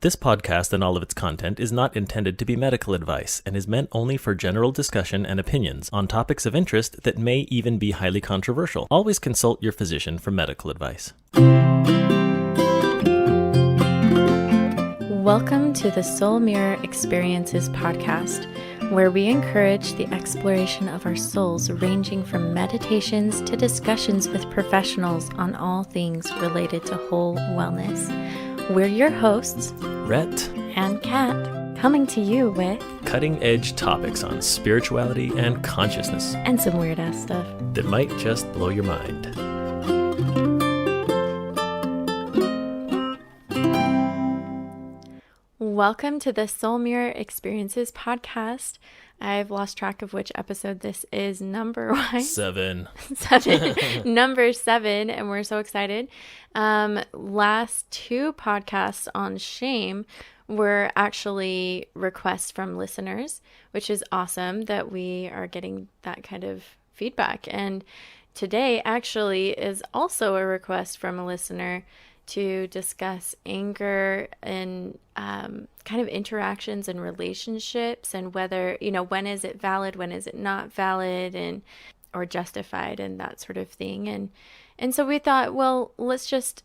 This podcast and all of its content is not intended to be medical advice and is meant only for general discussion and opinions on topics of interest that may even be highly controversial. Always consult your physician for medical advice. Welcome to the SoulMirror Experiences podcast, where we encourage the exploration of our souls, ranging from meditations to discussions with professionals on all things related to whole wellness. We're your hosts, Rett and Kat, coming to you with cutting-edge topics on spirituality and consciousness and some weird-ass stuff that might just blow your mind. Welcome to the SoulMirror Experiences podcast. I've lost track of which episode this is number-wise. Seven. Number 7, and we're so excited. Last 2 podcasts on shame were actually requests from listeners, which is awesome that we are getting that kind of feedback. And today actually is also a request from a listener to discuss anger and kind of interactions and relationships, and whether, when is it valid, when is it not valid, and or justified, and that sort of thing. And so we thought, well, let's just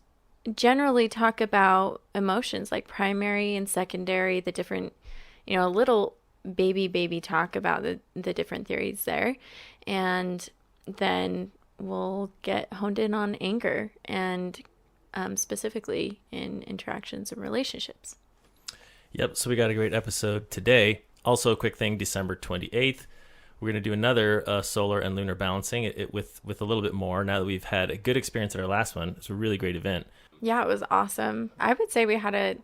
generally talk about emotions, like primary and secondary, the different, a little baby talk about the different theories there. And then we'll get honed in on anger and specifically in interactions and relationships. Yep, so we got a great episode today. Also, a quick thing, December 28th, we're going to do another solar and lunar balancing it with a little bit more. Now that we've had a good experience at our last one, it's a really great event. Yeah, it was awesome. I would say we had a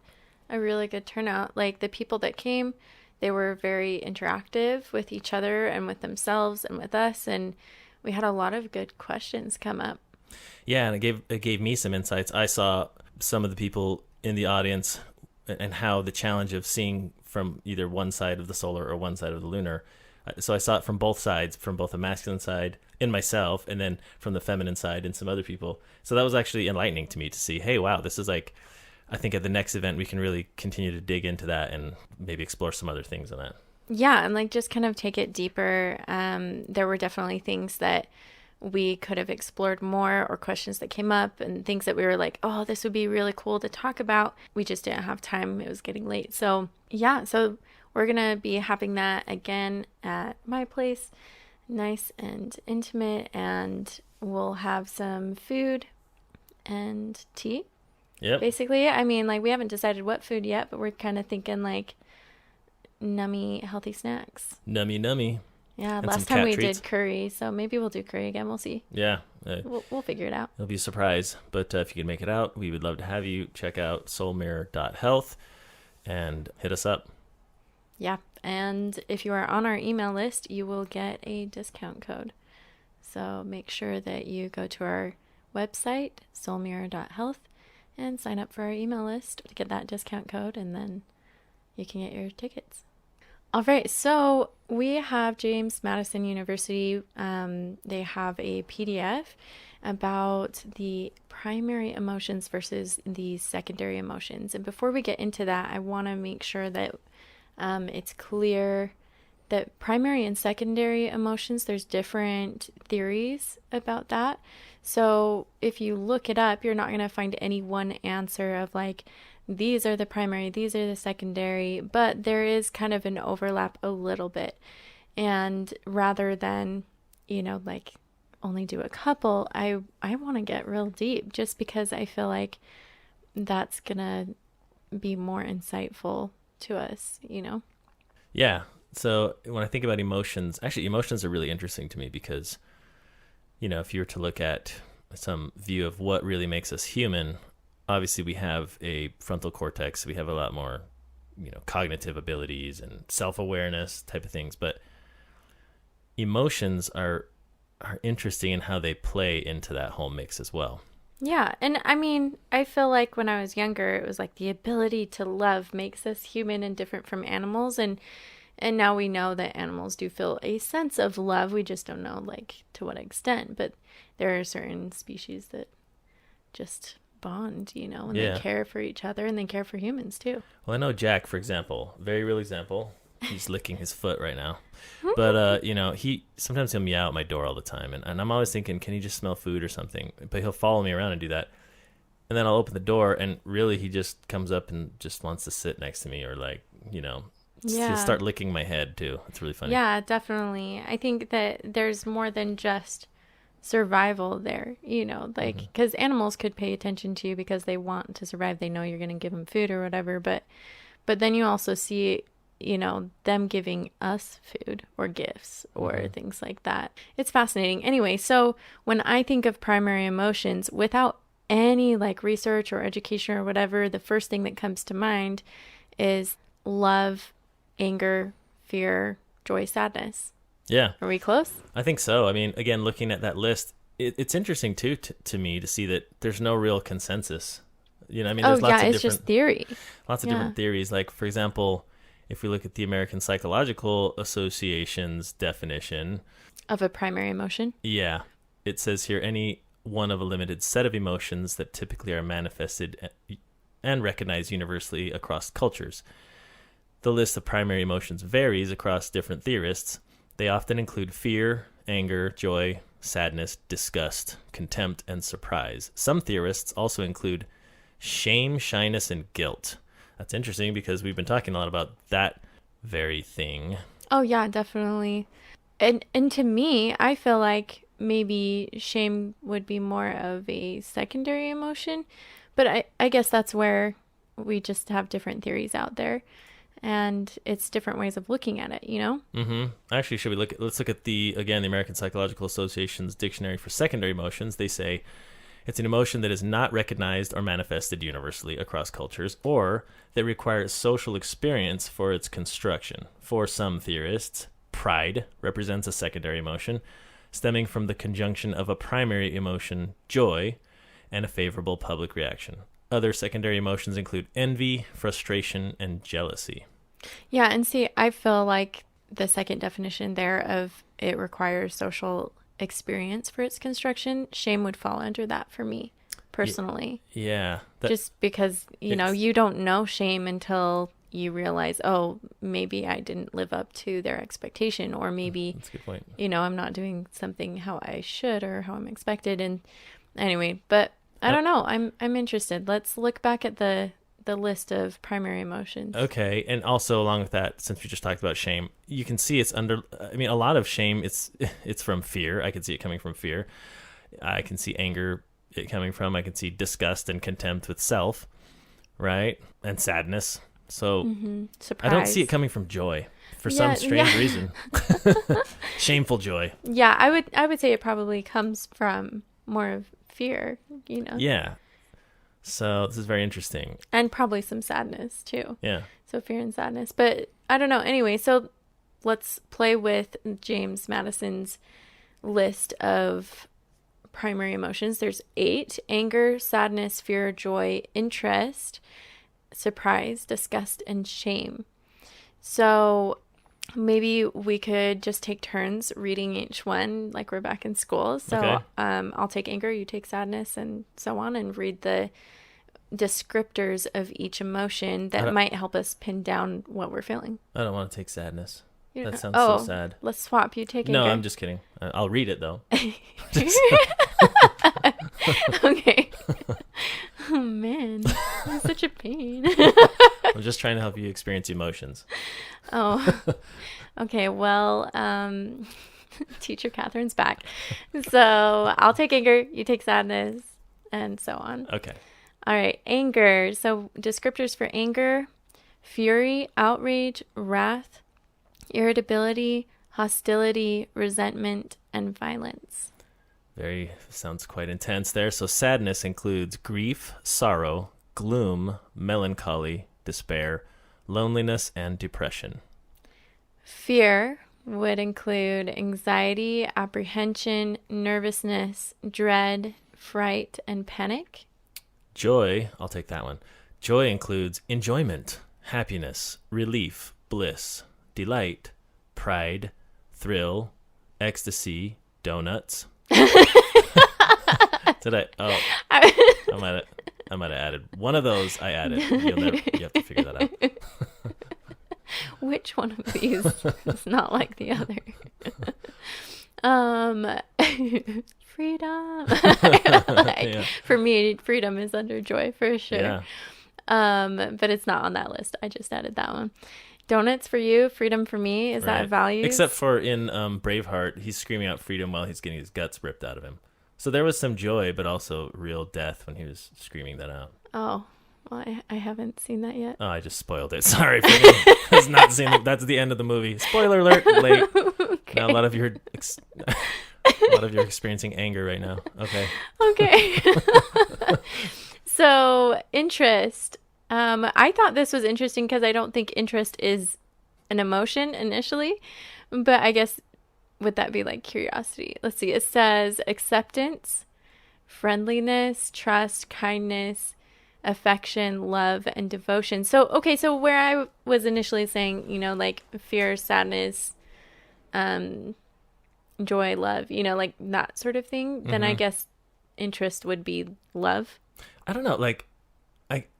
really good turnout. Like, the people that came, they were very interactive with each other and with themselves and with us, and we had a lot of good questions come up. Yeah, and it gave me some insights. I saw some of the people in the audience and how the challenge of seeing from either one side of the solar or one side of the lunar. So I saw it from both sides, from both the masculine side in myself, and then from the feminine side in some other people. So that was actually enlightening to me to see, hey, wow, this is like, I think at the next event we can really continue to dig into that and maybe explore some other things in that. Yeah, and like just kind of take it deeper. There were definitely things that we could have explored more, or questions that came up and things that we were like, oh, this would be really cool to talk about. We just didn't have time. It was getting late. So yeah, so we're going to be having that again at my place, nice and intimate, and we'll have some food and tea. Yep. Basically, I mean, like, we haven't decided what food yet, but we're kind of thinking like nummy, healthy snacks. Nummy. Yeah, And last time we did curry, so maybe we'll do curry again. We'll see. Yeah. We'll figure it out. It'll be a surprise, but if you can make it out, we would love to have you. Check out SoulMirror.Health and hit us up. Yeah, and if you are on our email list, you will get a discount code. So make sure that you go to our website, SoulMirror.Health, and sign up for our email list to get that discount code, and then you can get your tickets. All right, so we have James Madison University. They have a PDF about the primary emotions versus the secondary emotions. And before we get into that, I want to make sure that it's clear that primary and secondary emotions, there's different theories about that. So if you look it up, you're not going to find any one answer of like, these are the primary, these are the secondary, but there is kind of an overlap a little bit. And rather than, like only do a couple, I want to get real deep, just because I feel like that's going to be more insightful to us, Yeah. So when I think about emotions, actually emotions are really interesting to me because, if you were to look at some view of what really makes us human, obviously we have a frontal cortex. We have a lot more, cognitive abilities and self-awareness type of things. But emotions are interesting in how they play into that whole mix as well. Yeah. And I mean, I feel like when I was younger, it was like the ability to love makes us human and different from animals. And now we know that animals do feel a sense of love. We just don't know like to what extent. But there are certain species that just bond, and Yeah. they care for each other and they care for humans too. Well, I know Jack, for example, very real example. He's licking his foot right now. But, sometimes he'll meow at my door all the time. And I'm always thinking, can he just smell food or something? But he'll follow me around and do that. And then I'll open the door, and really he just comes up and just wants to sit next to me or, he'll start licking my head, too. It's really funny. Yeah, definitely. I think that there's more than just survival there, because animals could pay attention to you because they want to survive. They know you're going to give them food or whatever. But then you also see, them giving us food or gifts or things like that. It's fascinating. Anyway, so when I think of primary emotions, without any research or education or whatever, the first thing that comes to mind is love, anger, fear, joy, sadness. Yeah. Are we close? I think so. I mean, again, looking at that list, it's interesting too to me to see that there's no real consensus. There's lots of it's just theory. Lots of different theories. Like, for example, if we look at the American Psychological Association's definition of a primary emotion. Yeah. It says here, any one of a limited set of emotions that typically are manifested and recognized universally across cultures. The list of primary emotions varies across different theorists. They often include fear, anger, joy, sadness, disgust, contempt, and surprise. Some theorists also include shame, shyness, and guilt. That's interesting because we've been talking a lot about that very thing. Oh, yeah, definitely. And to me, I feel like maybe shame would be more of a secondary emotion. But I guess that's where we just have different theories out there. And it's different ways of looking at it, Mm-hmm. Actually, let's look at the American Psychological Association's Dictionary for Secondary Emotions. They say it's an emotion that is not recognized or manifested universally across cultures, or that requires social experience for its construction. For some theorists, pride represents a secondary emotion, stemming from the conjunction of a primary emotion, joy, and a favorable public reaction. Other secondary emotions include envy, frustration, and jealousy. Yeah, and see, I feel like the second definition there of it requires social experience for its construction, shame would fall under that for me, personally. Yeah. Just because, you don't know shame until you realize, oh, maybe I didn't live up to their expectation, or maybe, that's a good point. I'm not doing something how I should or how I'm expected. And anyway, but I don't know. I'm interested. Let's look back at the list of primary emotions. Okay, and also along with that, since we just talked about shame, you can see it's a lot of shame, it's from fear. I can see it coming from fear. I can see anger it coming from. I can see disgust and contempt with self, right? And sadness. So Surprise. I don't see it coming from joy for some strange reason. Shameful joy. Yeah, I would say it probably comes from more of fear, Yeah. So this is very interesting. And probably some sadness too. Yeah. So fear and sadness. But I don't know. Anyway, so let's play with James Madison's list of primary emotions. There's 8: anger, sadness, fear, joy, interest, surprise, disgust, and shame. So maybe we could just take turns reading each one like we're back in school. So okay. I'll take anger, you take sadness, and so on, and read the descriptors of each emotion that might help us pin down what we're feeling. I don't want to take sadness. That sounds so sad. Let's swap. You take anger. No, I'm just kidding. I'll read it though. Okay. Oh man, I'm such a pain. I'm just trying to help you experience emotions. Oh, okay. Well, teacher Catherine's back. So I'll take anger, you take sadness, and so on. Okay. All right. Anger. So descriptors for anger: fury, outrage, wrath, irritability, hostility, resentment, and violence. Sounds quite intense there. So sadness includes grief, sorrow, gloom, melancholy, despair, loneliness, and depression. Fear would include anxiety, apprehension, nervousness, dread, fright, and panic. Joy, I'll take that one. Joy includes enjoyment, happiness, relief, bliss, delight, pride, thrill, ecstasy, donuts. Did I? Oh, I'm at it. I might have added one of those. I added. You have to figure that out. Which one of these is not like the other? Freedom. For me, freedom is under joy for sure. Yeah. But it's not on that list. I just added that one. Donuts for you, freedom for me. Is that values? Except for in Braveheart, he's screaming out freedom while he's getting his guts ripped out of him. So there was some joy, but also real death when he was screaming that out. Oh, well, I haven't seen that yet. Oh, I just spoiled it. Sorry for me. Has not seen it. That's the end of the movie. Spoiler alert. Late. Okay. Now a lot of you are experiencing anger right now. Okay. So interest. I thought this was interesting because I don't think interest is an emotion initially, but I guess would that be like curiosity? Let's see. It says acceptance, friendliness, trust, kindness, affection, love, and devotion. So where I was initially saying, like fear, sadness, joy, love, like that sort of thing, then I guess interest would be love. I don't know. Like,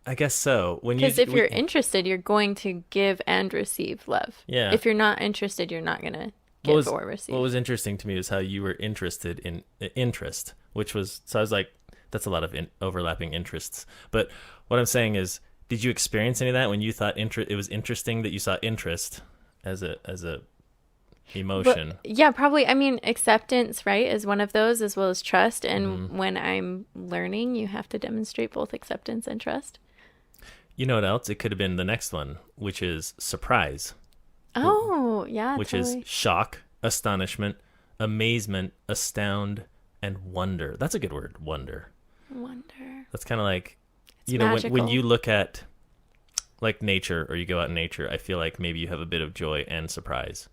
I guess so. Because if you're interested, you're going to give and receive love. Yeah. If you're not interested, you're not going to give or receive. What was interesting to me was how you were interested in interest, so I was like, that's a lot of overlapping interests. But what I'm saying is, did you experience any of that when you thought it was interesting that you saw interest as a emotion? But, yeah, probably. I mean, acceptance, right, is one of those, as well as trust. And when I'm learning, you have to demonstrate both acceptance and trust. You know what else? It could have been the next one, which is surprise. Oh, yeah, which totally. is shock, astonishment, amazement, astound, and wonder. That's a good word, wonder. Wonder. That's kind of like, it's when you look at like nature, or you go out in nature, I feel like maybe you have a bit of joy and surprise.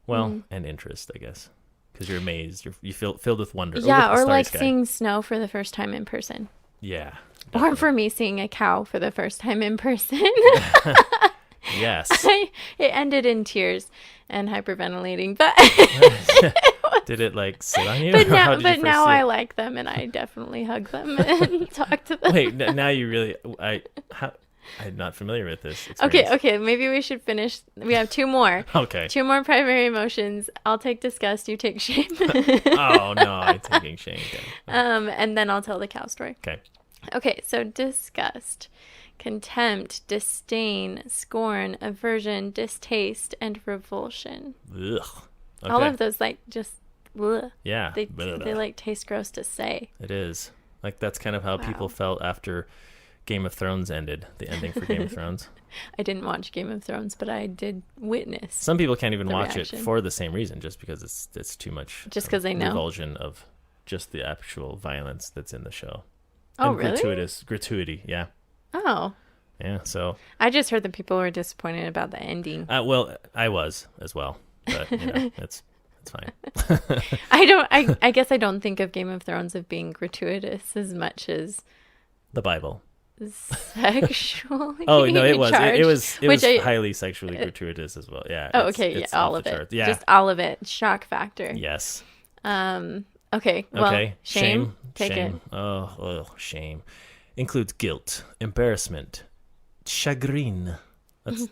Well, and interest, I guess, because you're amazed. You feel filled with wonder. Yeah, or like seeing snow for the first time in person. Yeah. Definitely. Or for me, seeing a cow for the first time in person. Yes. It ended in tears and hyperventilating, but did it like sit on you? But now I like them, and I definitely hug them and talk to them. Wait, now you really? I'm not familiar with this experience. Okay. Maybe we should finish. We have two more. Okay. 2 more primary emotions. I'll take disgust. You take shame. Oh no, I'm taking shame. Okay. And then I'll tell the cow story. Okay. Okay. So disgust, contempt, disdain, scorn, aversion, distaste, and revulsion. Ugh. Okay. All of those just. Ugh. Yeah. They like taste gross to say. It is. Like that's kind of how people felt after Game of Thrones ended, the ending for Game of Thrones. I didn't watch Game of Thrones, but I did witness. Some people can't even watch it for the same reason, just because it's too much. Just because they know. Revulsion of just the actual violence that's in the show. Oh, and really? Gratuity, yeah. Oh. Yeah, so. I just heard that people were disappointed about the ending. Well, I was as well, but it's fine. I guess I don't think of Game of Thrones of being gratuitous as much as the Bible. Sexually. Oh no, it was charged, highly sexually gratuitous as well. Yeah. Oh, okay. Yeah, all of it. Yeah. Just all of it. Shock factor. Yes. Okay. Well, okay. Shame. Take it. Oh, shame includes guilt, embarrassment, chagrin.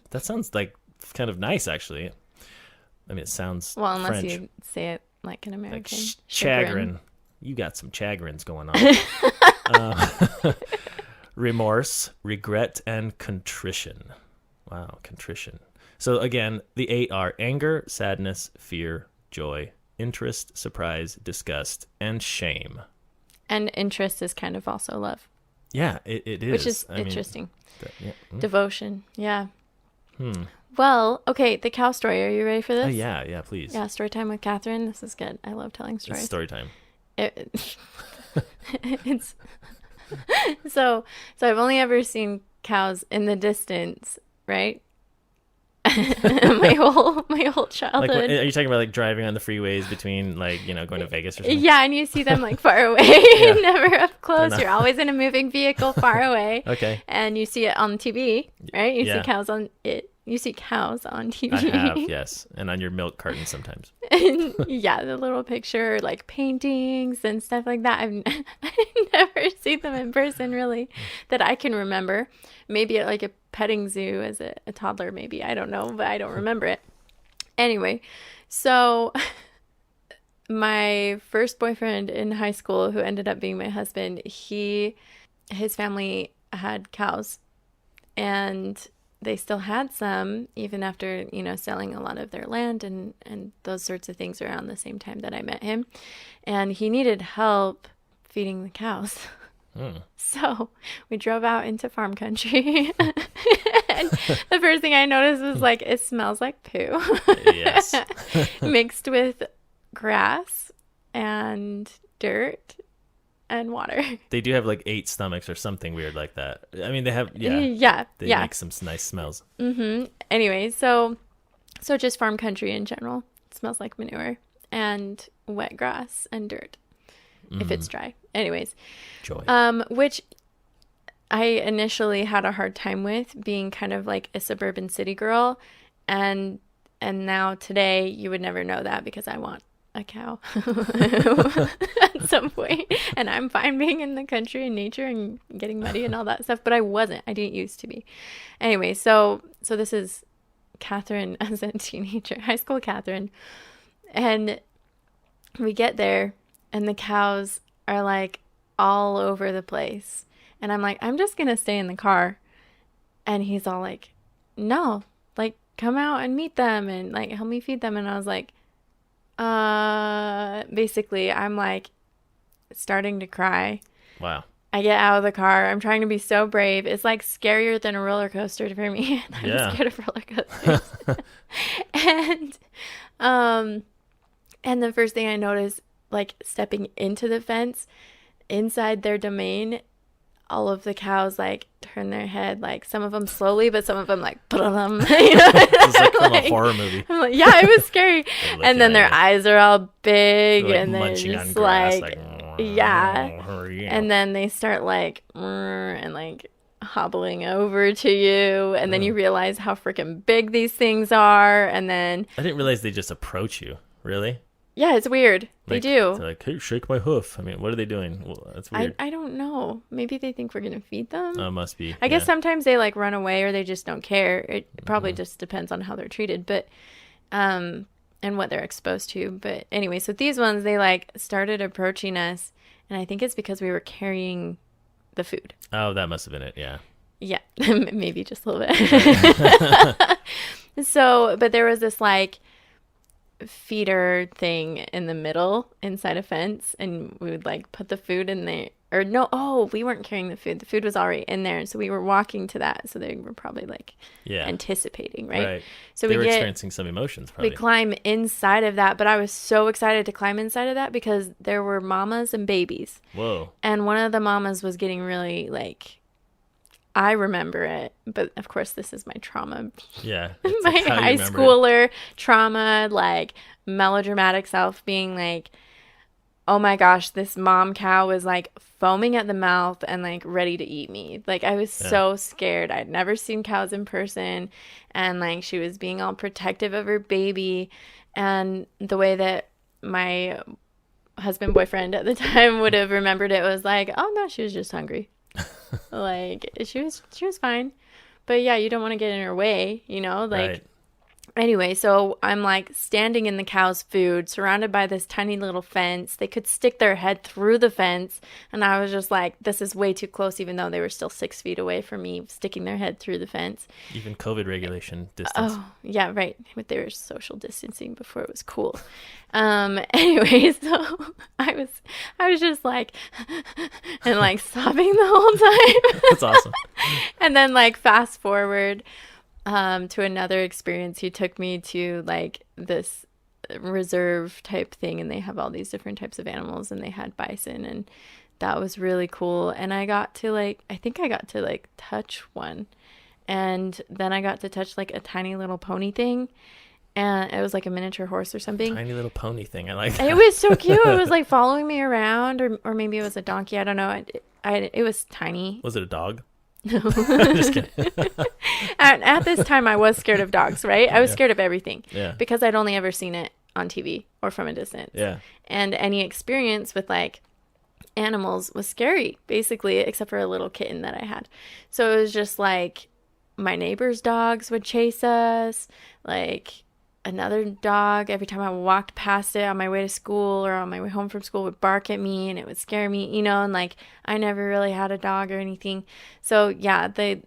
That sounds like kind of nice, actually. I mean, it sounds unless French. you say it like an American. Like chagrin. You got some chagrins going on. Remorse, regret, and contrition. Wow, contrition. So again, the 8 are anger, sadness, fear, joy, interest, surprise, disgust, and shame. And interest is kind of also love. Yeah, it is. Which is interesting. Yeah. Devotion, yeah. Well, okay, the cow story. Are you ready for this? Yeah, please. Yeah, story time with Catherine. This is good. I love telling stories. It's story time. It's so I've only ever seen cows in the distance, right? my whole childhood. Like, are you talking about like driving on the freeways between going to Vegas or something? Yeah, and you see them like far away, never up close. You're always in a moving vehicle far away. Okay. And you see it on TV, right? You see cows on it You see cows on TV. I have, yes. And on your milk carton sometimes. And yeah, the little picture, like paintings and stuff like that. I've never seen them in person, really, that I can remember. Maybe at like a petting zoo as a toddler, maybe. I don't know, but I don't remember it. Anyway, so my first boyfriend in high school, who ended up being my husband, his family had cows, and they still had some even after, selling a lot of their land and those sorts of things around the same time that I met him. And he needed help feeding the cows. So we drove out into farm country. And the first thing I noticed was like, it smells like poo. Yes. Mixed with grass and dirt and water. They do have like 8 stomachs or something weird like that. I mean, they have, They make some nice smells. Anyway, so just farm country in general. It smells like manure and wet grass and dirt if it's dry. Anyways. Joy. Which I initially had a hard time with, being kind of like a suburban city girl. And now today you would never know that because I want a cow at some point, and I'm fine being in the country and nature and getting muddy and all that stuff, but I didn't used to be. Anyway, so this is Catherine as a teenager, high school Catherine, and we get there and the cows are like all over the place, and I'm like, I'm just gonna stay in the car, and he's all like, no, like come out and meet them and like help me feed them. And I was like, basically I'm like starting to cry. Wow. I get out of the car. I'm trying to be so brave. It's like scarier than a roller coaster for me. I'm scared of roller coasters. And the first thing I noticed, like stepping into the fence inside their domain, all of the cows like turn their head, like some of them slowly, but some of them like It's like from a horror movie. I'm like, yeah, it was scary. And then their eyes are all big, like and they're just like and then they start like and like hobbling over to you, and then you realize how freaking big these things are. And then I didn't realize they just approach you. Really? Yeah, it's weird. They do. They're like, hey, shake my hoof. I mean, what are they doing? Well, that's weird. I don't know. Maybe they think we're going to feed them. Oh, must be. I guess sometimes they like run away, or they just don't care. It probably just depends on how they're treated, but and what they're exposed to. But anyway, so these ones, they like started approaching us, and I think it's because we were carrying the food. Oh, that must have been it. Yeah. Yeah, maybe just a little bit. So, but there was this like feeder thing in the middle inside a fence, and we would like put the food in there, or no, we weren't carrying the food was already in there, so we were walking to that, so they were probably like anticipating, right? So they were experiencing some emotions, probably. We climb inside of that, but I was so excited to climb inside of that because there were mamas and babies. Whoa. And one of the mamas was getting really like, I remember it, but of course this is my trauma. Yeah. My high schooler trauma, like melodramatic self being like, oh my gosh, this mom cow was like foaming at the mouth and like ready to eat me. Like I was so scared. I'd never seen cows in person, and like she was being all protective of her baby, and the way that my husband boyfriend at the time would have remembered it was like, oh no, she was just hungry. Like she was fine, but yeah, you don't want to get in her way, like right. Anyway, so I'm like standing in the cow's food, surrounded by this tiny little fence. They could stick their head through the fence, and I was just like, this is way too close, even though they were still 6 feet away from me, sticking their head through the fence. Even COVID regulation distance. Oh yeah, right. But they were social distancing before it was cool. Anyway, so I was just like and like sobbing the whole time. That's awesome. And then like fast forward to another experience. He took me to like this reserve type thing, and they have all these different types of animals, and they had bison, and that was really cool. And I got to touch one, and then I got to touch like a tiny little pony thing, and it was like a miniature horse or something. Tiny little pony thing. I like that. It was so cute. It was like following me around, or maybe it was a donkey. I don't know. It was tiny. Was it a dog? Just kidding. At this time, I was scared of dogs, right? I was Yeah. scared of everything Yeah. because I'd only ever seen it on TV or from a distance. Yeah. And any experience with like animals was scary, basically, except for a little kitten that I had. So it was just like my neighbor's dogs would chase us, like another dog every time I walked past it on my way to school or on my way home from school would bark at me and it would scare me, you know, and like I never really had a dog or anything. So yeah, the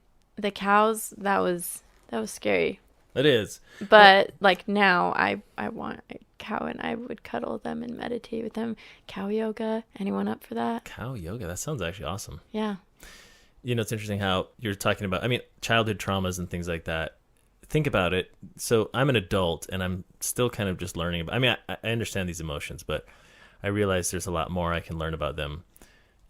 cows, that was scary. It is. But like now I want a cow and I would cuddle them and meditate with them. Cow yoga, anyone up for that? Cow yoga. That sounds actually awesome. Yeah. You know, it's interesting how you're talking about, I mean, childhood traumas and things like that. Think about it. So I'm an adult and I'm still kind of just learning about, I mean, I understand these emotions, but I realize there's a lot more I can learn about them,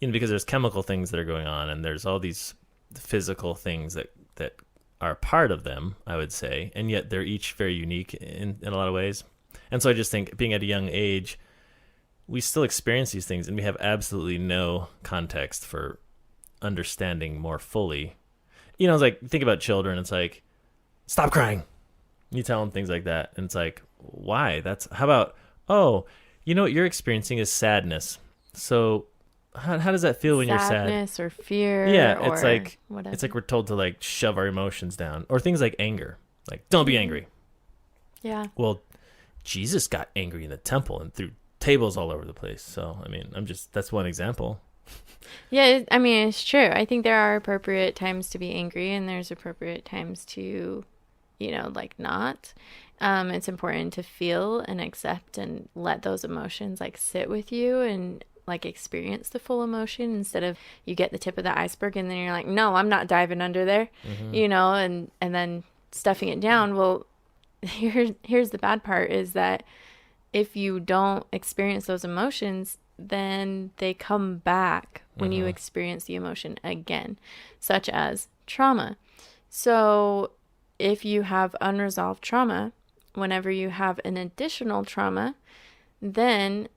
you know, because there's chemical things that are going on and there's all these physical things that are part of them, I would say, and yet they're each very unique in a lot of ways. And so I just think being at a young age, we still experience these things and we have absolutely no context for understanding more fully. You know, it's like, think about children. It's like, stop crying. You tell them things like that. And it's like, why? How about, oh, you know what you're experiencing is sadness. So how does that feel when you're sad? Sadness or fear. Yeah, or it's like whatever. It's like we're told to like shove our emotions down, or things like anger. Like, don't be angry. Yeah. Well, Jesus got angry in the temple and threw tables all over the place. So, I mean, that's one example. Yeah, I mean, it's true. I think there are appropriate times to be angry and there's appropriate times to, you know, like not. It's important to feel and accept and let those emotions like sit with you and like experience the full emotion instead of you get the tip of the iceberg and then you're like, no, I'm not diving under there, you know, and then stuffing it down. Well, here's the bad part is that if you don't experience those emotions, then they come back when you experience the emotion again, such as trauma. So if you have unresolved trauma, whenever you have an additional trauma, then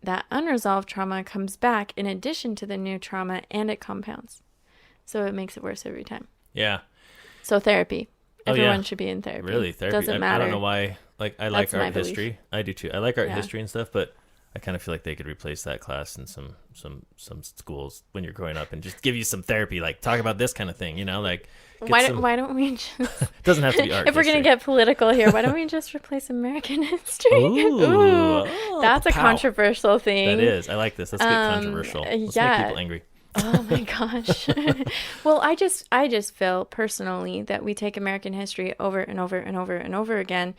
that unresolved trauma comes back in addition to the new trauma and it compounds. So it makes it worse every time. Yeah. So therapy. Everyone yeah. should be in therapy. Really, therapy. Doesn't matter. I don't know why. Like, I like That's my art belief. history. I do too. I like art Yeah. history and stuff, but I kind of feel like they could replace that class in some schools when you're growing up and just give you some therapy, like talk about this kind of thing, you know, like Why don't we just it doesn't have to be art. if we're going to get political here, why don't we just replace American history? Ooh, that's a pow. controversial thing. That is. I like this. Let's get controversial. Let's make people angry. Oh my gosh. Well, I just feel personally that we take American history over and over and over and over again,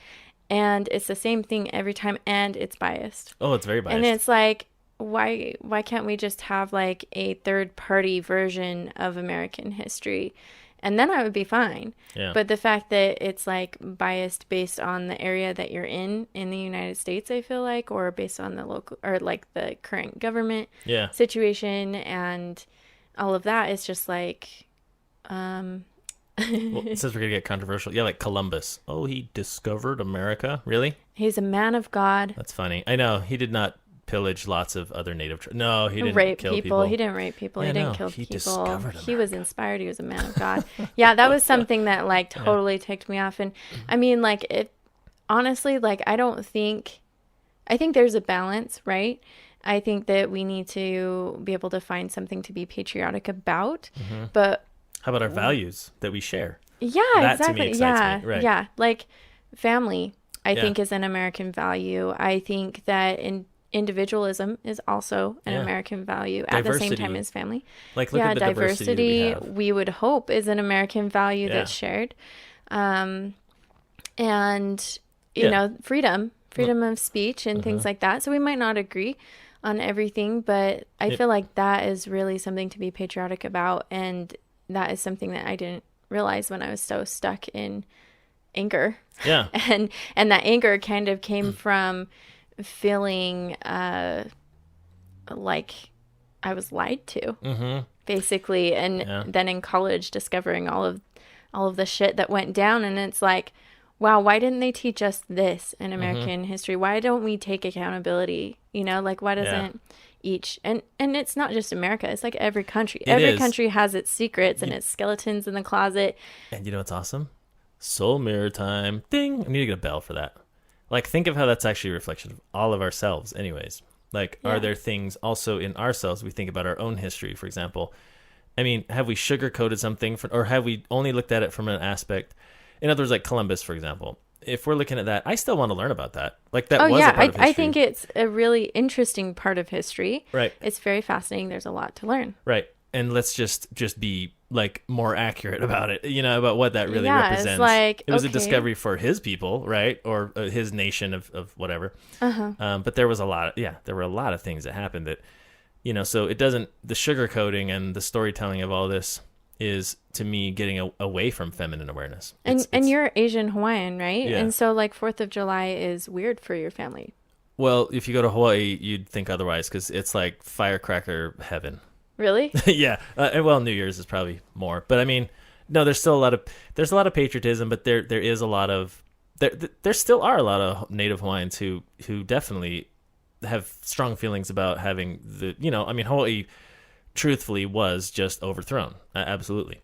and it's the same thing every time, and it's biased. Oh, it's very biased. And it's like, why can't we just have like a third party version of American history? And then I would be fine. Yeah. But the fact that it's like biased based on the area that you're in the United States, I feel like, or based on the local or like the current government situation and all of that, is just like, well, it says we're going to get controversial. Yeah, like Columbus. Oh, he discovered America? Really? He's a man of God. That's funny. I know. He did not pillage lots of other native no, he didn't rape kill people. He didn't rape people. Yeah, he didn't no, kill he people. discovered He was America. inspired. He was a man of God. Yeah, that was something that like totally ticked me off. And I mean, like, it honestly, like, I think there's a balance, right? I think that we need to be able to find something to be patriotic about, but how about our values that we share? yeah, That to me exactly. excites me, right. Yeah, like family, I Yeah. think is an American value. I think that individualism is also an Yeah. American value at the same Diversity. time as family. Like, look at the diversity that we have. we would hope is an American value Yeah. that's shared. And you Yeah. know, freedom of speech and things like that. So we might not agree on everything, but I feel like that is really something to be patriotic about, and that is something that I didn't realize when I was so stuck in anger. Yeah. And that anger kind of came from feeling like I was lied to, basically, and then in college discovering all of the shit that went down, and it's like, wow, why didn't they teach us this in American history? Why don't we take accountability? You know, like, why doesn't each, and it's not just America, it's like every country. It every is. country has its secrets and its skeletons in the closet. And you know what's awesome? Soul mirror time. Ding. I need to get a bell for that. Like, think of how that's actually a reflection of all of ourselves anyways. Like, Yeah. are there things also in ourselves we think about our own history, for example? I mean, have we sugar-coated something, or have we only looked at it from an aspect? In other words, like Columbus, for example. If we're looking at that, I still want to learn about that. Like, that was a part of history. I think it's a really interesting part of history. Right. It's very fascinating. There's a lot to learn. Right. And let's just be like more accurate about it, about what that really Yeah, represents. it's like, it was a okay. discovery for his people, right? Or his nation of whatever. But there was there were a lot of things that happened that, so it doesn't, the sugarcoating and the storytelling of all this is, to me, getting away from feminine awareness. And you're Asian Hawaiian, right? Yeah. And so like 4th of July is weird for your family. Well, if you go to Hawaii, you'd think otherwise, because it's like firecracker heaven. Really? Yeah. Well, New Year's is probably more, but I mean, no, there's still a lot of patriotism, but there is a lot of, there still are a lot of Native Hawaiians who definitely have strong feelings about having Hawaii truthfully was just overthrown. Absolutely.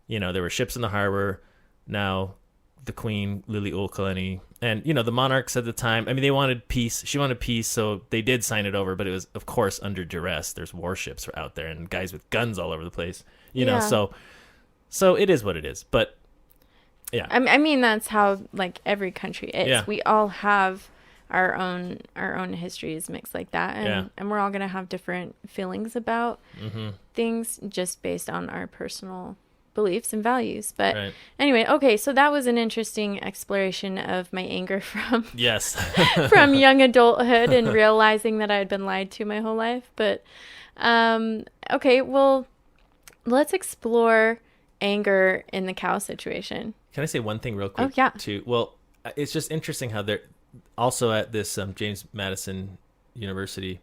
There were ships in the harbor. Now the Queen, Liliuokalani, and, the monarchs at the time, I mean, they wanted peace. She wanted peace, so they did sign it over, but it was, of course, under duress. There's warships out there and guys with guns all over the place, so it is what it is. But, yeah. I mean, that's how, like, every country is. Yeah. We all have our own histories mixed like that, and we're all going to have different feelings about things just based on our personal beliefs and values. But Right. anyway, okay, so that was an interesting exploration of my anger from Yes. from young adulthood and realizing that I had been lied to my whole life. But okay, well, let's explore anger in the cow situation. Can I say one thing real quick? Oh, yeah. Too? Well, it's just interesting how they're also at this James Madison University,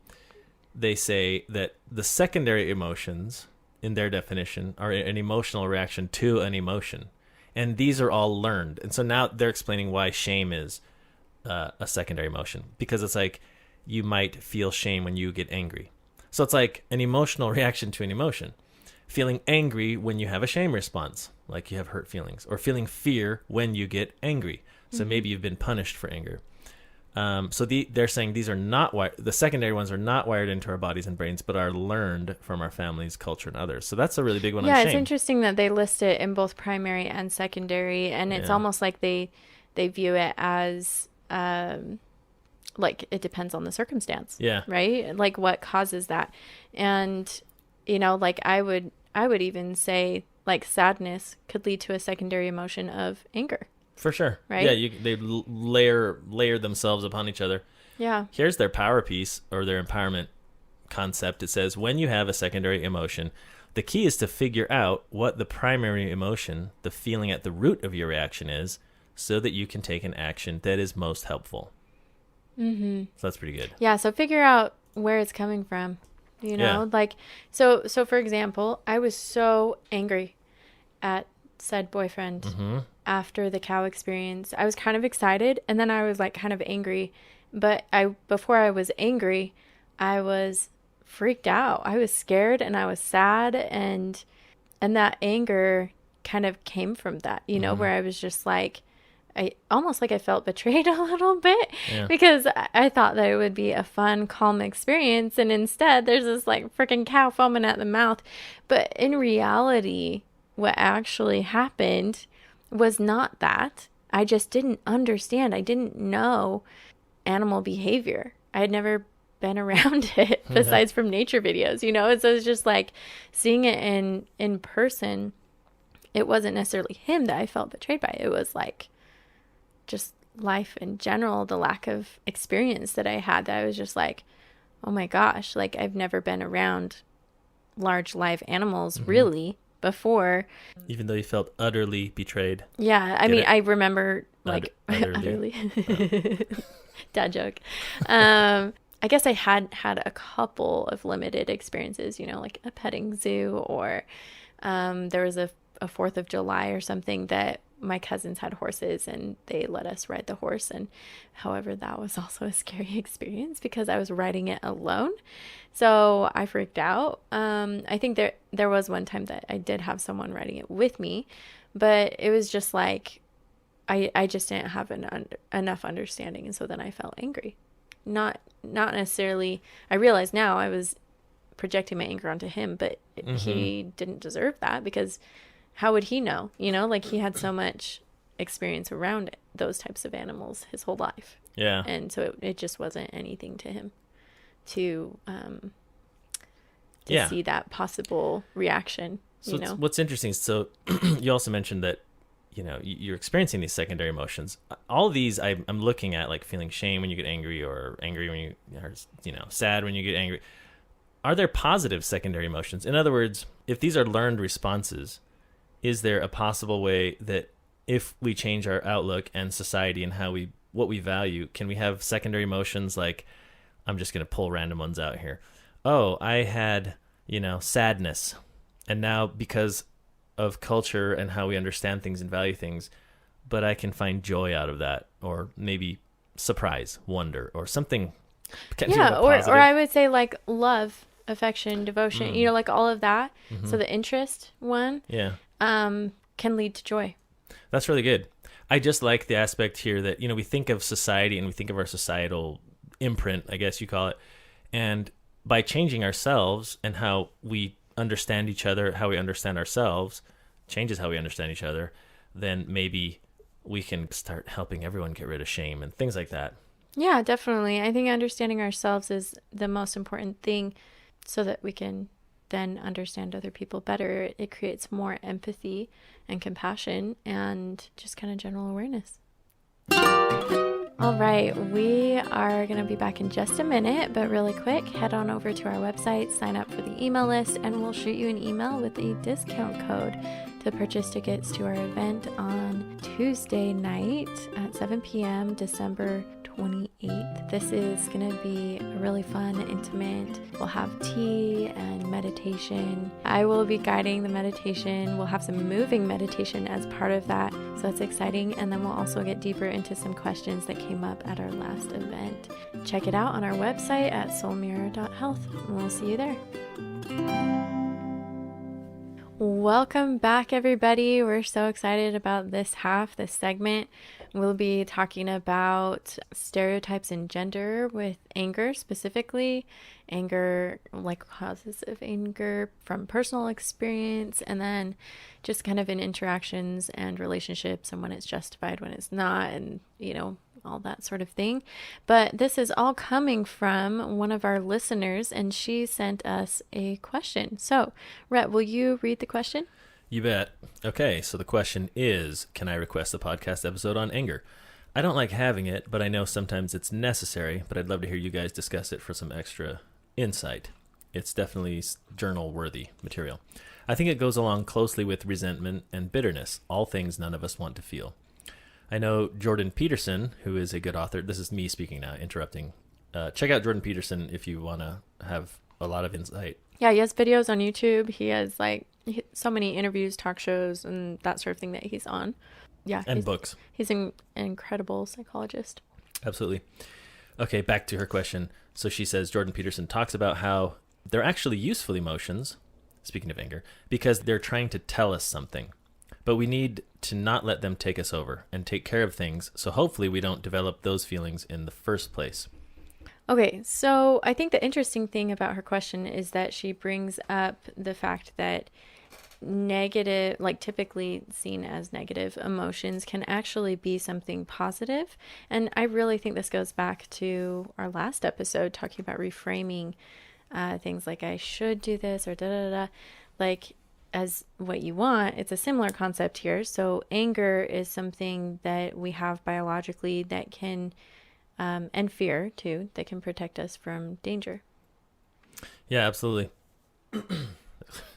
they say that the secondary emotions, in their definition, are an emotional reaction to an emotion. And these are all learned. And so now they're explaining why shame is a secondary emotion. Because it's like, you might feel shame when you get angry. So it's like an emotional reaction to an emotion. Feeling angry when you have a shame response, like you have hurt feelings. Or feeling fear when you get angry. So maybe you've been punished for anger. So they're saying these are not the secondary ones are not wired into our bodies and brains, but are learned from our families, culture, and others. So that's a really big one. Yeah, on it's shame. interesting that they list it in both primary and secondary, and it's almost like they view it as like it depends on the circumstance. Yeah. Right? Like what causes that. And like I would even say like sadness could lead to a secondary emotion of anger. For sure. Right? Yeah, they layer themselves upon each other. Yeah. Here's their power piece, or their empowerment concept. It says, when you have a secondary emotion, the key is to figure out what the primary emotion, the feeling at the root of your reaction is, so that you can take an action that is most helpful. So that's pretty good. Yeah, so figure out where it's coming from. Like so for example, I was so angry at said boyfriend after the cow experience. I was kind of excited, and then I was like kind of angry, but before I was angry, I was freaked out. I was scared and I was sad, and that anger kind of came from that, where I was just like, I almost like I felt betrayed a little bit because I thought that it would be a fun, calm experience, and instead there's this like freaking cow foaming at the mouth. But in reality, what actually happened was not that. I just didn't understand. I didn't know animal behavior. I had never been around it besides from nature videos, And so it's just like seeing it in person. It wasn't necessarily him that I felt betrayed by. It was like just life in general, the lack of experience that I had, that I was just like, oh my gosh, like I've never been around large live animals really before. Even though you felt utterly betrayed. Yeah, I mean, I remember like utterly. Dad joke. I guess I had a couple of limited experiences, like a petting zoo, or there was a 4th of July or something that my cousins had horses and they let us ride the horse. And however, that was also a scary experience because I was riding it alone. So I freaked out. I think there was one time that I did have someone riding it with me, but it was just like, I just didn't have enough understanding. And so then I felt angry. Not necessarily, I realize now I was projecting my anger onto him, but he didn't deserve that because how would he know? Like he had so much experience around those types of animals his whole life. Yeah. And so it just wasn't anything to him to see that possible reaction, So what's interesting, so you also mentioned that, you're experiencing these secondary emotions. All of these I'm looking at, like feeling shame when you get angry, or angry when you are, sad when you get angry. Are there positive secondary emotions? In other words, if these are learned responses, is there a possible way that if we change our outlook and society and what we value, can we have secondary emotions like, I'm just going to pull random ones out here. Oh, I had, sadness. And now because of culture and how we understand things and value things, but I can find joy out of that, or maybe surprise, wonder, or something. Yeah, or I would say like love, affection, devotion, like all of that. So the interest one can lead to joy. That's really good. I just like the aspect here that, we think of society and we think of our societal imprint, I guess you call it. And by changing ourselves and how we understand each other, how we understand ourselves, changes how we understand each other, then maybe we can start helping everyone get rid of shame and things like that. Yeah, definitely. I think understanding ourselves is the most important thing so that we can then understand other people better. It creates more empathy and compassion and just kind of general awareness. All right, we are going to be back in just a minute, but really quick, head on over to our website, sign up for the email list, and we'll shoot you an email with a discount code to purchase tickets to our event on Tuesday night at 7 p.m., December 28th. This is going to be really fun, intimate. We'll have tea and meditation. I will be guiding the meditation. We'll have some moving meditation as part of that, so that's exciting. And then we'll also get deeper into some questions that came up at our last event. Check it out on our website at SoulMirror.Health, and we'll see you there. Welcome back, everybody. We're so excited about this segment. We'll be talking about stereotypes in gender with anger, specifically anger, like causes of anger from personal experience, and then just kind of in interactions and relationships and when it's justified, when it's not, and all that sort of thing. But this is all coming from one of our listeners, and she sent us a question. So, Rhett, will you read the question? You bet. Okay, so the question is, can I request a podcast episode on anger? I don't like having it, but I know sometimes it's necessary, but I'd love to hear you guys discuss it for some extra insight. It's definitely journal-worthy material. I think it goes along closely with resentment and bitterness, all things none of us want to feel. I know Jordan Peterson, who is a good author. This is me speaking now, interrupting. Check out Jordan Peterson if you want to have a lot of insight. Yeah, he has videos on YouTube. He has so many interviews, talk shows, and that sort of thing that he's on. Yeah. And books. He's an incredible psychologist. Absolutely. Okay, back to her question. So she says Jordan Peterson talks about how they're actually useful emotions, speaking of anger, because they're trying to tell us something. But we need to not let them take us over and take care of things, so hopefully we don't develop those feelings in the first place. Okay, so I think the interesting thing about her question is that she brings up the fact that negative, typically seen as negative emotions, can actually be something positive. And I really think this goes back to our last episode talking about reframing things like I should do this or as what you want. It's a similar concept here. So anger is something that we have biologically that can, and fear too, that can protect us from danger. Yeah, absolutely.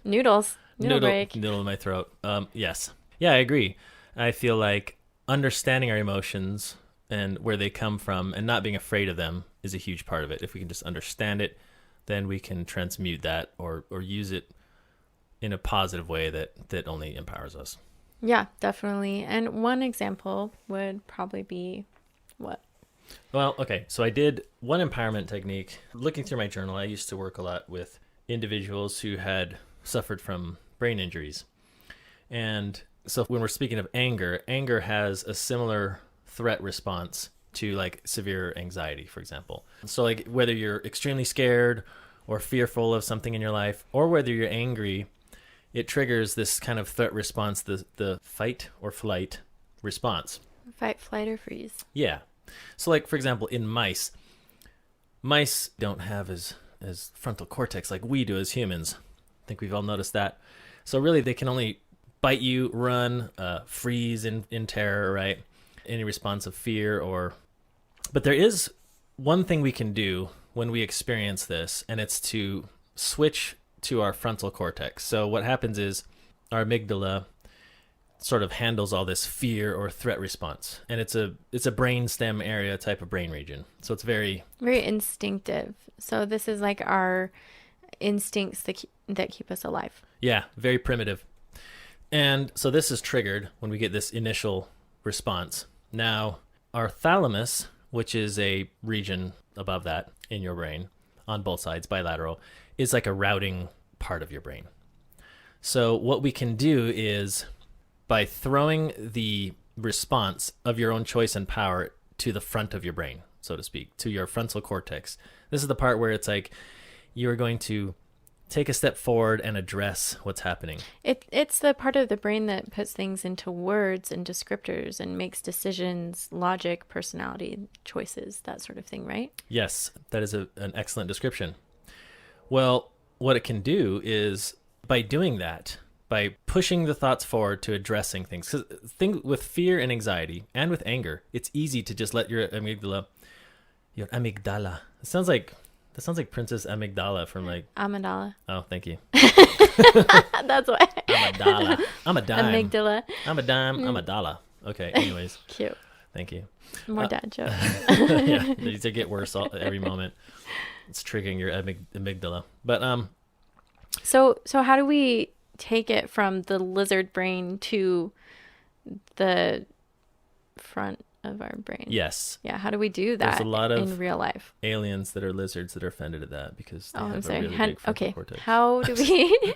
Noodle break. Noodle in my throat. Yes. Yeah, I agree. I feel like understanding our emotions and where they come from and not being afraid of them is a huge part of it. If we can just understand it, then we can transmute that or use it in a positive way that only empowers us. Yeah, definitely. And one example would probably be what? Well, okay. So I did one empowerment technique. Looking through my journal, I used to work a lot with individuals who had suffered from brain injuries. And so when we're speaking of anger, anger has a similar threat response to like severe anxiety, for example. So like whether you're extremely scared or fearful of something in your life, or whether you're angry, it triggers this kind of threat response, the fight or flight response. Fight, flight, or freeze. Yeah. So like, for example, in mice don't have as frontal cortex like we do as humans. I think we've all noticed that. So really they can only bite you, run, freeze in terror, right? Any response of fear but there is one thing we can do when we experience this, and it's to switch to our frontal cortex. So what happens is our amygdala sort of handles all this fear or threat response, and it's a brain stem area type of brain region. So it's very instinctive. So this is like our instincts that keep us alive. Yeah, very primitive. And so this is triggered when we get this initial response. Now, our thalamus, which is a region above that in your brain on both sides, bilateral, is like a routing part of your brain. So what we can do is by throwing the response of your own choice and power to the front of your brain, so to speak, to your frontal cortex. This is the part where it's like you're going to take a step forward and address what's happening. It's the part of the brain that puts things into words and descriptors and makes decisions, logic, personality, choices, that sort of thing, right? Yes, that is an excellent description. Well, what it can do is by doing that, by pushing the thoughts forward to addressing things, because with fear and anxiety and with anger, it's easy to just let your amygdala. That sounds like Princess Amygdala from like... Amygdala. Oh, thank you. That's why. Amygdala. I'm a dime. Amygdala. I'm a dime. I'm a dollar. Okay, anyways. Cute. Thank you. More dad jokes. Yeah, they get worse every moment. It's triggering your amygdala. But So how do we take it from the lizard brain to the front of our brain? Yes. Yeah, how do we do that? There's a lot of in real life? aliens that are lizards that are offended at that because they have a really big frontal cortex. How do we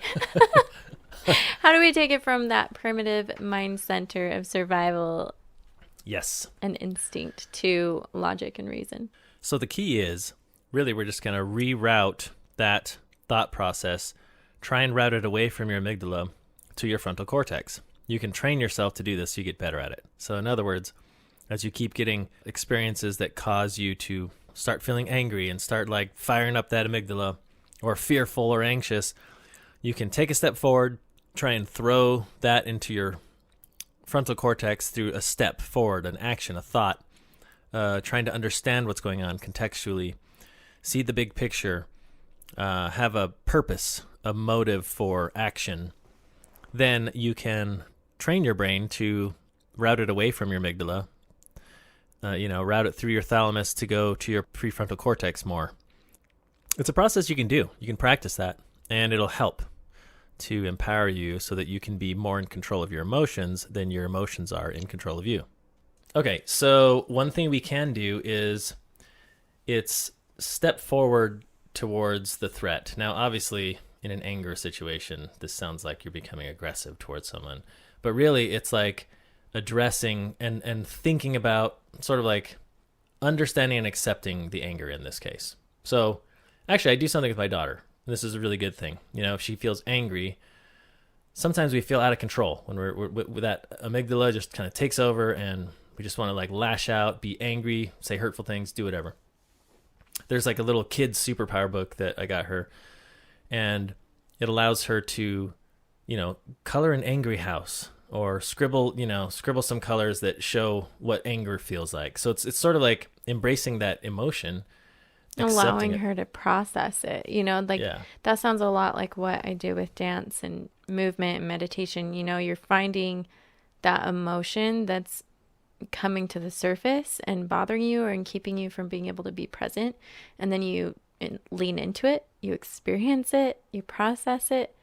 how do we take it from that primitive mind center of survival, yes, and instinct to logic and reason? So the key is really we're just going to reroute that thought process, try and route it away from your amygdala to your frontal cortex. You can train yourself to do this so you get better at it. So in other words, as you keep getting experiences that cause you to start feeling angry and start like firing up that amygdala or fearful or anxious, you can take a step forward, try and throw that into your frontal cortex through a step forward, an action, a thought, trying to understand what's going on contextually, see the big picture, have a purpose, a motive for action. Then you can train your brain to route it away from your amygdala, route it through your thalamus to go to your prefrontal cortex more. It's a process you can do. You can practice that, and it'll help to empower you so that you can be more in control of your emotions than your emotions are in control of you. Okay, so one thing we can do is it's step forward towards the threat. Now, obviously, in an anger situation, this sounds like you're becoming aggressive towards someone, but really it's like addressing and thinking about sort of like understanding and accepting the anger in this case. So actually, I do something with my daughter. This is a really good thing. If she feels angry, sometimes we feel out of control when we're that amygdala just kind of takes over and we just want to like lash out, be angry, say hurtful things, do whatever. There's like a little kid's superpower book that I got her, and it allows her to, color an angry house or scribble some colors that show what anger feels like. So it's sort of like embracing that emotion, allowing her to process it. Yeah. That sounds a lot like what I do with dance and movement and meditation. You're finding that emotion that's coming to the surface and bothering you and keeping you from being able to be present, and then you lean into it, you experience it, you process it,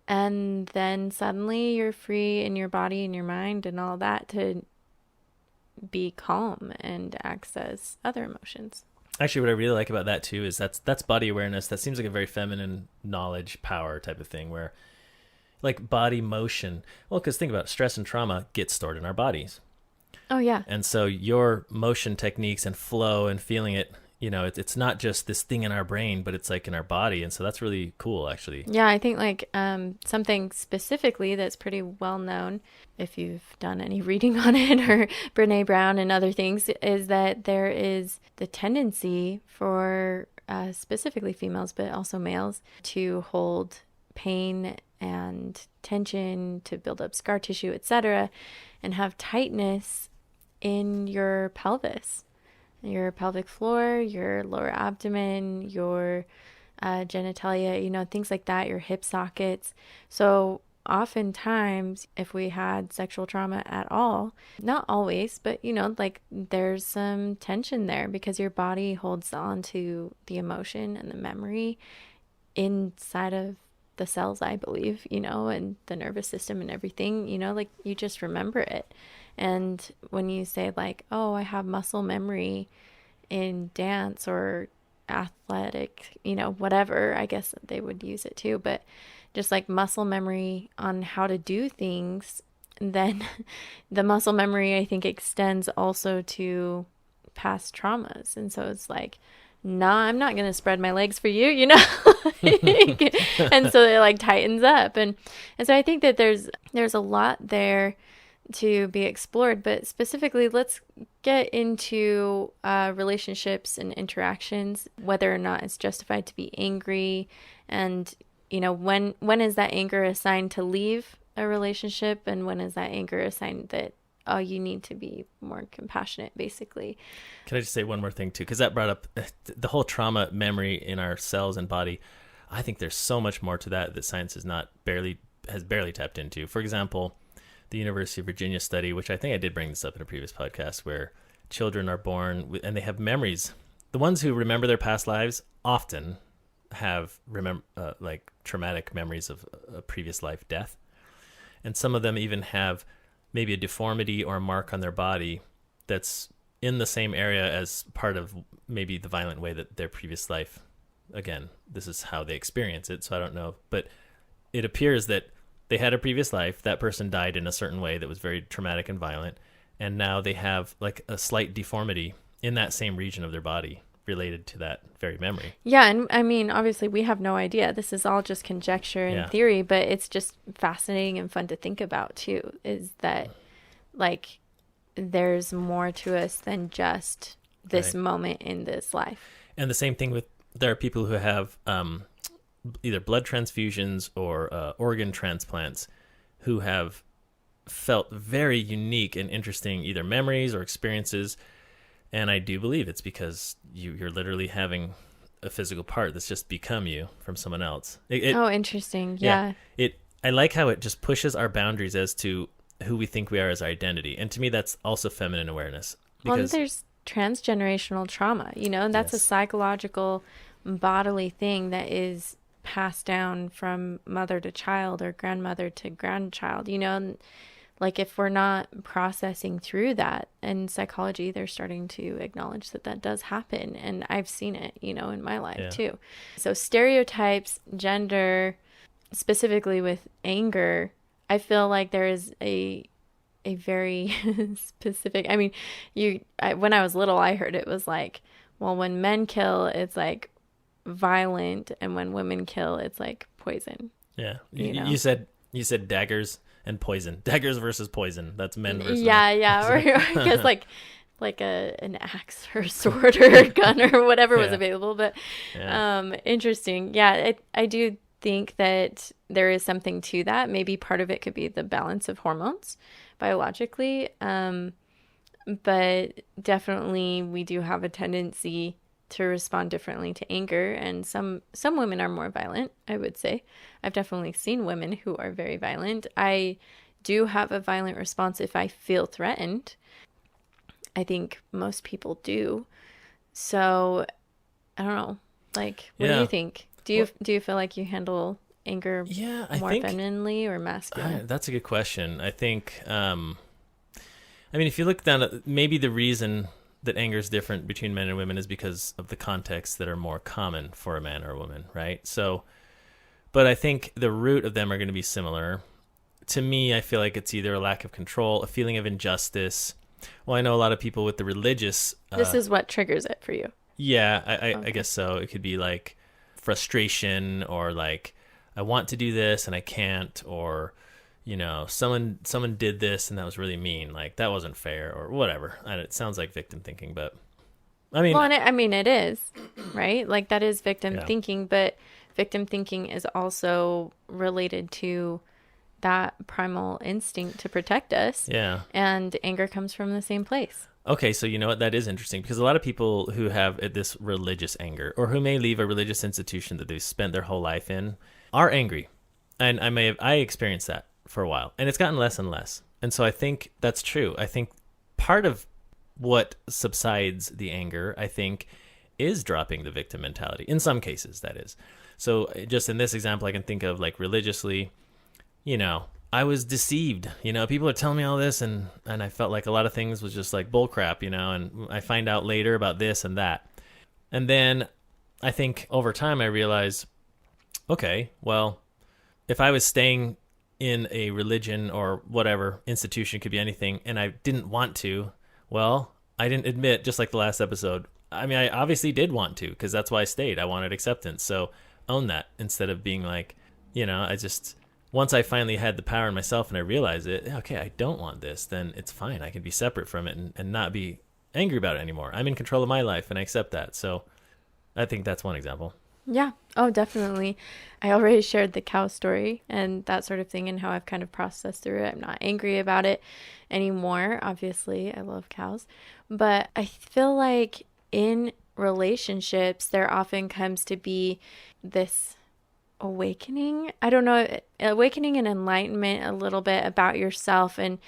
And then suddenly you're free in your body and your mind and all that to be calm and access other emotions. Actually, what I really like about that too is that's body awareness. That seems like a very feminine knowledge, power type of thing, where like body motion. Well, because think about it, stress and trauma get stored in our bodies. Oh, yeah. And so your motion techniques and flow and feeling it, it's not just this thing in our brain, but it's like in our body. And so that's really cool, actually. Yeah, I think like something specifically that's pretty well known, if you've done any reading on it, or Brene Brown and other things, is that there is the tendency for specifically females, but also males, to hold pain and tension, to build up scar tissue, etc., and have tightness in your pelvis, your pelvic floor, your lower abdomen, your genitalia, things like that, your hip sockets. So oftentimes, if we had sexual trauma at all, not always, but like there's some tension there because your body holds on to the emotion and the memory inside of the cells, I believe, and the nervous system and everything, like you just remember it. And when you say like, oh, I have muscle memory in dance or athletic, whatever, I guess they would use it too, but just like muscle memory on how to do things, then the muscle memory, I think, extends also to past traumas. And so it's like, nah, I'm not going to spread my legs for you, and so it like tightens up. And so I think that there's a lot there to be explored, but specifically let's get into relationships and interactions, whether or not it's justified to be angry, and when is that anger a sign to leave a relationship, and when is that anger a sign that, oh, you need to be more compassionate, basically. Can I just say one more thing too? Because that brought up the whole trauma memory in our cells and body. I think there's so much more to that science has barely tapped into. For example, the University of Virginia study, which I think I did bring this up in a previous podcast, where children are born and they have memories. The ones who remember their past lives often have like traumatic memories of a previous life death. And some of them even have maybe a deformity or a mark on their body that's in the same area as part of maybe the violent way that their previous life, again, this is how they experience it, so I don't know. But it appears that they had a previous life, that person died in a certain way that was very traumatic and violent, and now they have like a slight deformity in that same region of their body related to that very memory. Yeah, and I mean, obviously we have no idea. This is all just conjecture and theory, but it's just fascinating and fun to think about too, is that like there's more to us than just this moment in this life. And the same thing with, there are people who have either blood transfusions or organ transplants who have felt very unique and interesting either memories or experiences. And I do believe it's because you're literally having a physical part that's just become you from someone else. Oh, interesting. Yeah. I like how it just pushes our boundaries as to who we think we are as our identity. And to me, that's also feminine awareness. Well, there's transgenerational trauma, and that's a psychological bodily thing that is passed down from mother to child or grandmother to grandchild, and like if we're not processing through that, in psychology they're starting to acknowledge that does happen, and I've seen it in my life too. So stereotypes, gender, specifically with anger, I feel like there is a very specific, I mean, when I was little, I heard it was like, well, when men kill, it's like violent, and when women kill, it's like poison. Yeah. You said daggers and poison. Daggers versus poison. That's men versus yeah. Or I guess like an axe or a sword or a gun or whatever was available. But interesting. Yeah, I do think that there is something to that. Maybe part of it could be the balance of hormones biologically. But definitely we do have a tendency to respond differently to anger, and some women are more violent, I would say. I've definitely seen women who are very violent. I do have a violent response if I feel threatened. I think most people do. So I don't know. Like, what do you think? Do you feel like you handle anger I more think femininely or masculine? that's a good question. I think, I mean, if you look down at maybe the reason that anger is different between men and women is because of the contexts that are more common for a man or a woman, right? So, but I think the root of them are going to be similar. To me, I feel like it's either a lack of control, a feeling of injustice. Well, I know a lot of people with the religious. This is what triggers it for you. Yeah, I guess so. It could be like frustration, or like I want to do this and I can't, or someone did this and that was really mean, like that wasn't fair, or whatever. It sounds like victim thinking, but I mean, well, and I mean it is, right? Like that is victim yeah. thinking, but victim thinking is also related to that primal instinct to protect us. Yeah. And anger comes from the same place. Okay, so you know what? That is interesting, because a lot of people who have this religious anger, or who may leave a religious institution that they've spent their whole life in, are angry. And I experienced that for a while, and it's gotten less and less. And so I think that's true. I think part of what subsides the anger, I think, is dropping the victim mentality. In some cases, that is. So just in this example, I can think of like religiously, I was deceived. People are telling me all this, and I felt like a lot of things was just like bull crap, and I find out later about this and that. And then I think over time I realized, okay, well, if I was staying in a religion or whatever institution, could be anything, and I didn't want to, well, I didn't admit, just like the last episode. I mean, I obviously did want to, because that's why I stayed. I wanted acceptance. So own that, instead of being like, once I finally had the power in myself and I realized it, okay, I don't want this, then it's fine. I can be separate from it and not be angry about it anymore. I'm in control of my life, and I accept that. So I think that's one example. Yeah. Oh, definitely. I already shared the cow story and that sort of thing, and how I've kind of processed through it. I'm not angry about it anymore. Obviously, I love cows. But I feel like in relationships, there often comes to be this awakening. I don't know, awakening and enlightenment a little bit about yourself. And,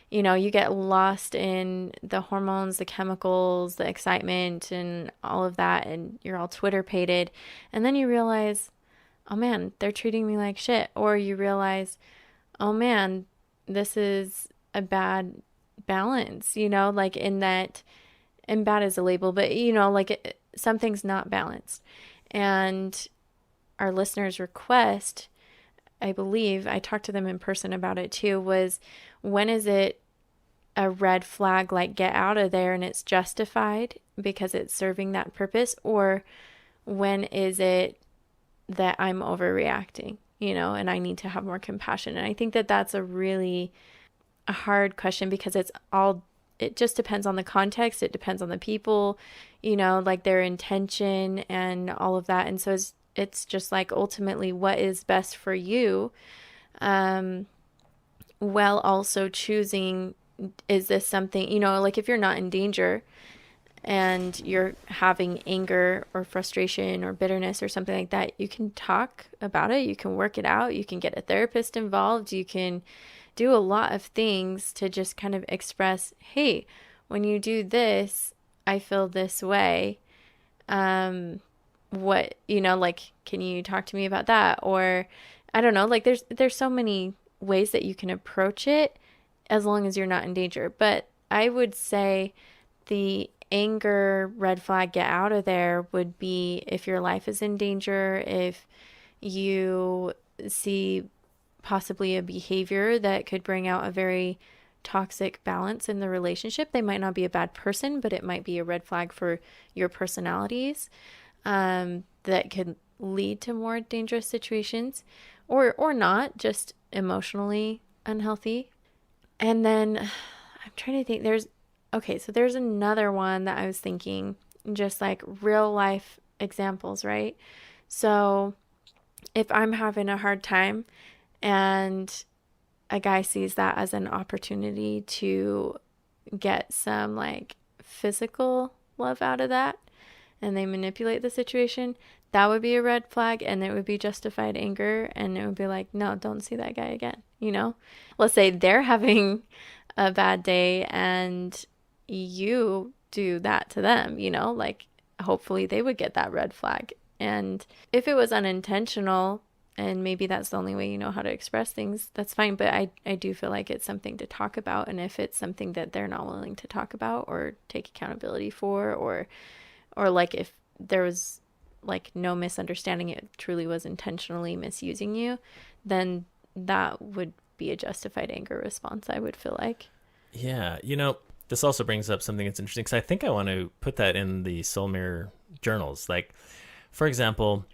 you get lost in the hormones, the chemicals, the excitement, and all of that. And you're all Twitter-pated. And then you realize, oh man, they're treating me like shit. Or you realize, oh man, this is a bad balance, like in that, and bad is a label, but something's not balanced. And our listeners' request, I believe, I talked to them in person about it too, was when is it a red flag, like get out of there and it's justified because it's serving that purpose? Or when is it that I'm overreacting, and I need to have more compassion? And I think that that's a really a hard question, because it just depends on the context. It depends on the people, like their intention and all of that. And so it's just like ultimately what is best for you, while also choosing, is this something, like if you're not in danger and you're having anger or frustration or bitterness or something like that, you can talk about it. You can work it out. You can get a therapist involved. You can do a lot of things to just kind of express, hey, when you do this, I feel this way. What, like, can you talk to me about that? Or I don't know, like there's so many ways that you can approach it, as long as you're not in danger. But I would say the anger red flag, get out of there, would be if your life is in danger, if you see possibly a behavior that could bring out a very toxic balance in the relationship. They might not be a bad person, but it might be a red flag for your personalities, that could lead to more dangerous situations, or not, just emotionally unhealthy. And then I'm trying to think, so there's another one that I was thinking, just like real life examples, right? So if I'm having a hard time and a guy sees that as an opportunity to get some like physical love out of that, and they manipulate the situation, that would be a red flag, and it would be justified anger, and it would be like, no, don't see that guy again, Let's say they're having a bad day and you do that to them, like hopefully they would get that red flag. And if it was unintentional, and maybe that's the only way you know how to express things, that's fine. But I do feel like it's something to talk about. And if it's something that they're not willing to talk about or take accountability for, or like if there was like no misunderstanding, it truly was intentionally misusing you, then that would be a justified anger response, I would feel like. Yeah. You know, this also brings up something that's interesting, because I think I want to put that in the Soul Mirror journals. Like, for example,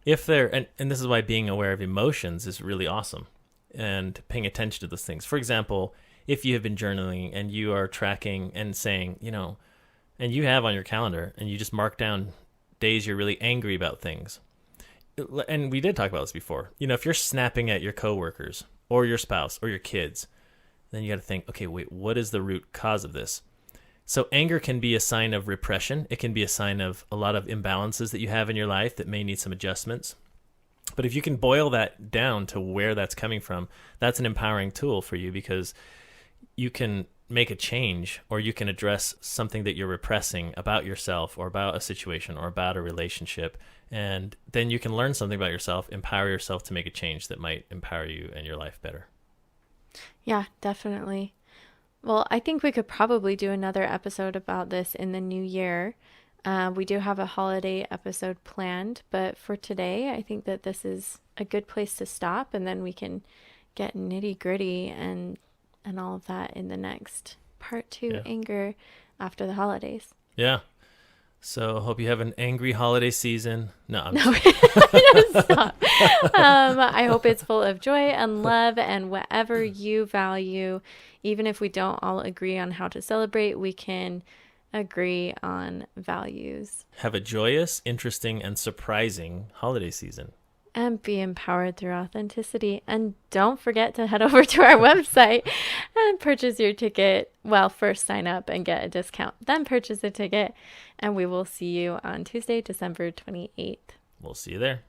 if they're, and this is why being aware of emotions is really awesome, and paying attention to those things. For example, if you have been journaling and you are tracking and saying, you know, and you have on your calendar and you just mark down days you're really angry about things. And we did talk about this before. You know, if you're snapping at your coworkers or your spouse or your kids, then you got to think, okay, wait, what is the root cause of this? So anger can be a sign of repression. It can be a sign of a lot of imbalances that you have in your life that may need some adjustments. But if you can boil that down to where that's coming from, that's an empowering tool for you, because you can make a change, or you can address something that you're repressing about yourself or about a situation or about a relationship. And then you can learn something about yourself, empower yourself to make a change that might empower you and your life better. Yeah, definitely. Well, I think we could probably do another episode about this in the new year. We do have a holiday episode planned, but for today, I think that this is a good place to stop, and then we can get nitty gritty and all of that in the next part 2, anger after the holidays. Yeah. So hope you have an angry holiday season. No, No, stop. I hope it's full of joy and love, and whatever you value. Even if we don't all agree on how to celebrate, we can agree on values. Have a joyous, interesting, and surprising holiday season. And be empowered through authenticity. And don't forget to head over to our website and purchase your ticket. Well, first sign up and get a discount, then purchase a ticket. And we will see you on Tuesday, December 28th. We'll see you there.